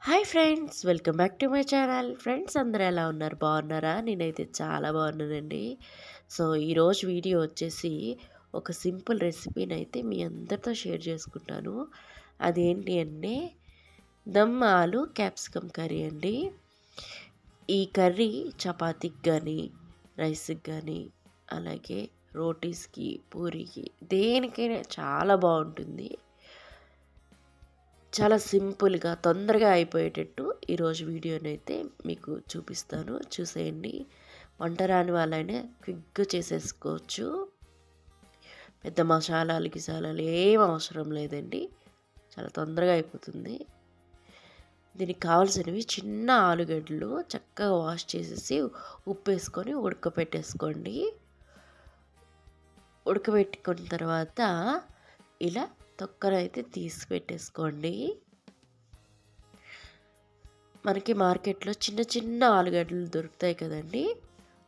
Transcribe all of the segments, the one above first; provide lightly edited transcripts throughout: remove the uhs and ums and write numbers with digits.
Hi friends, welcome back to my channel. Friends అందరూ ఎలా ఉన్నారు? బాగున్నారా? నేనైతే చాలా బాగున్నానండి. సో ఈరోజు వీడియో వచ్చేసి ఒక సింపుల్ రెసిపీని అయితే మీ అందరితో షేర్ చేసుకుంటాను. అదేంటి అంటే దమ్ ఆలు క్యాప్సికమ్ కర్రీ అండి. ఈ కర్రీ చపాతీకి కానీ, రైస్కి కానీ, అలాగే రోటీస్కి, పూరికి దేనికైనా చాలా బాగుంటుంది. చాలా సింపుల్గా తొందరగా అయిపోయేటట్టు ఈరోజు వీడియోనైతే మీకు చూపిస్తాను, చూసేయండి. వంట రాని వాళ్ళైనా క్విక్గా చేసేసుకోవచ్చు. పెద్ద మసాలాలు గిసాలాలు ఏం అవసరం లేదండి, చాలా తొందరగా అయిపోతుంది. దీనికి కావాల్సినవి చిన్న ఆలుగడ్డలు చక్కగా వాష్ చేసేసి ఉప్పు వేసుకొని ఉడకపెట్టేసుకోండి. ఉడకబెట్టుకున్న తర్వాత ఇలా తొక్కనైతే తీసి పెట్టేసుకోండి. మనకి మార్కెట్లో చిన్న చిన్న ఆలుగడ్డలు దొరుకుతాయి కదండి,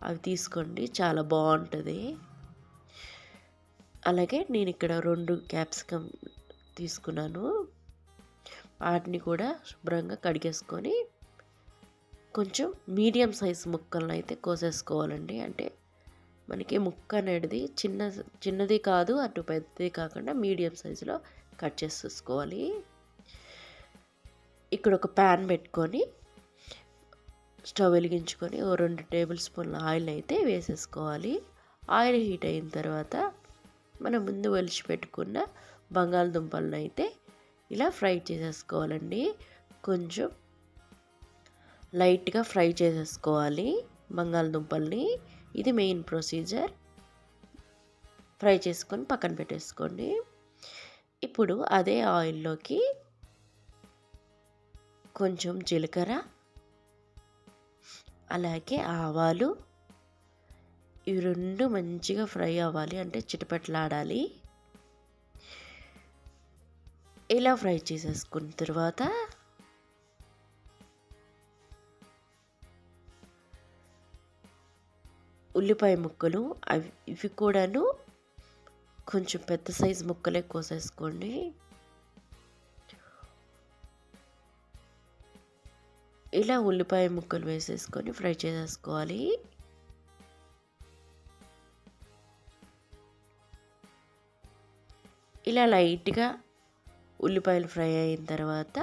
అవి తీసుకోండి, చాలా బాగుంటుంది. అలాగే నేను ఇక్కడ 2 క్యాప్సికమ్ తీసుకున్నాను. వాటిని కూడా శుభ్రంగా కడిగేసుకొని కొంచెం మీడియం సైజ్ ముక్కలను అయితే కోసేసుకోవాలండి. అంటే మనకి ముక్క అనేది చిన్నది కాదు, అటు పెద్దది కాకుండా మీడియం సైజులో కట్ చేసేసుకోవాలి. ఇక్కడ ఒక ప్యాన్ పెట్టుకొని స్టవ్ వెలిగించుకొని 2 టేబుల్ స్పూన్ల ఆయిల్ అయితే వేసేసుకోవాలి. ఆయిల్ హీట్ అయిన తర్వాత మనం ముందు ఒలిచి పెట్టుకున్న బంగాళదుంపలను అయితే ఇలా ఫ్రై చేసేసుకోవాలండి. కొంచెం లైట్గా ఫ్రై చేసేసుకోవాలి బంగాళదుంపల్ని. ఇది మెయిన్ ప్రొసీజర్. ఫ్రై చేసుకొని పక్కన పెట్టేసుకోండి. ఇప్పుడు అదే ఆయిల్లోకి కొంచెం జీలకర్ర, అలాగే ఆవాలు, ఇవి 2 మంచిగా ఫ్రై అవ్వాలి, అంటే చిటపట్లాడాలి. ఇలా ఫ్రై చేసేసుకున్న తర్వాత ఉల్లిపాయ ముక్కలు, ఇవి కూడాను కొంచెం పెద్ద సైజు ముక్కలే కోసేసుకోండి. ఇలా ఉల్లిపాయ ముక్కలు వేసేసుకొని ఫ్రై చేసేసుకోవాలి. ఇలా లైట్గా ఉల్లిపాయలు ఫ్రై అయిన తర్వాత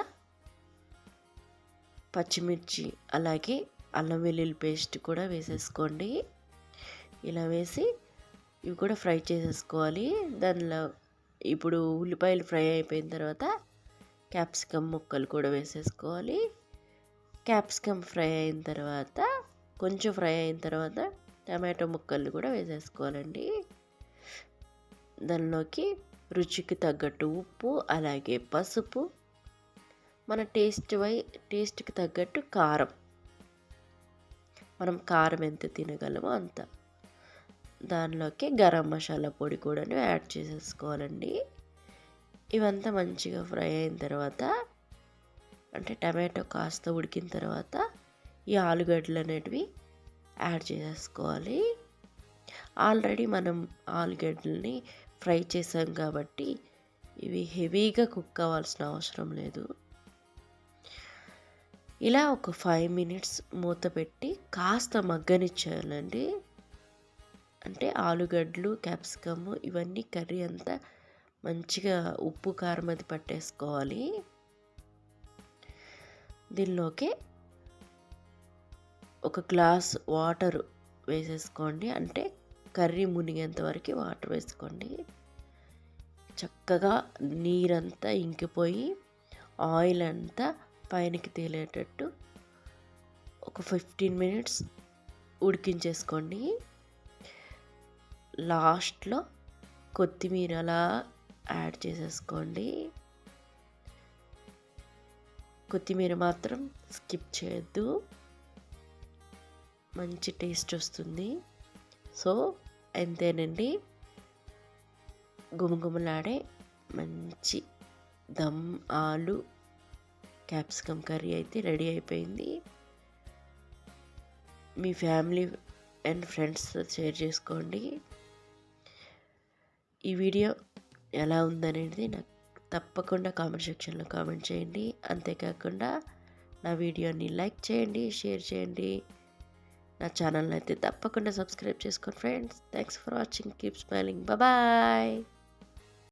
పచ్చిమిర్చి, అలాగే అల్లం వెల్లుల్లి పేస్ట్ కూడా వేసేసుకోండి. ఇలా వేసి ఇవి కూడా ఫ్రై చేసేసుకోవాలి. దానిలో ఇప్పుడు ఉల్లిపాయలు ఫ్రై అయిపోయిన తర్వాత క్యాప్సికమ్ ముక్కలు కూడా వేసేసుకోవాలి. క్యాప్సికమ్ ఫ్రై అయిన తర్వాత కొంచెం ఫ్రై అయిన తర్వాత టమాటో ముక్కలు కూడా వేసేసుకోవాలండి. దానిలోకి రుచికి తగ్గట్టు ఉప్పు, అలాగే పసుపు, మన టేస్ట్కి తగ్గట్టు కారం, మనం కారం ఎంత తినగలమో అంత. దానిలోకి గరం మసాలా పొడి కూడా యాడ్ చేసేసుకోవాలండి. ఇవంతా మంచిగా ఫ్రై అయిన తర్వాత, అంటే టమాటో కాస్త ఉడికిన తర్వాత ఈ ఆలుగడ్డలు అనేటివి యాడ్ చేసేసుకోవాలి. ఆల్రెడీ మనం ఆలుగడ్డల్ని ఫ్రై చేసాం కాబట్టి ఇవి హెవీగా కుక్ అవ్వాల్సిన అవసరం లేదు. ఇలా ఒక 5 మినిట్స్ మూత పెట్టి కాస్త మగ్గనిచ్చేయాలండి. అంటే ఆలుగడ్డలు, క్యాప్సికమ్ ఇవన్నీ కర్రీ అంతా మంచిగా ఉప్పు కారం అది పట్టేసుకోవాలి. దీనిలోకి ఒక గ్లాస్ వాటర్ వేసేసుకోండి, అంటే కర్రీ మునిగేంత వరకు వాటర్ వేసుకోండి. చక్కగా నీరంతా ఇంకిపోయి ఆయిల్ అంతా పైనకి తేలేటట్టు ఒక 15 మినిట్స్ ఉడికించేసుకోండి. లాస్ట్లో కొత్తిమీర అలా యాడ్ చేసేసుకోండి. కొత్తిమీర మాత్రం స్కిప్ చేయొద్దు, మంచి టేస్ట్ వస్తుంది. సో అంతేనండి, గుమగుమలాడే మంచి దమ్ ఆలు క్యాప్సికమ్ కర్రీ అయితే రెడీ అయిపోయింది. మీ ఫ్యామిలీ అండ్ ఫ్రెండ్స్తో షేర్ చేసుకోండి. ఈ వీడియో ఎలా ఉందనేది నాకు తప్పకుండా కామెంట్ సెక్షన్లో కామెంట్ చేయండి. అంతేకాకుండా నా వీడియోని లైక్ చేయండి, షేర్ చేయండి. నా ఛానల్ని అయితే తప్పకుండా సబ్స్క్రైబ్ చేసుకోండి friends. Thanks for watching. Keep smiling. Bye.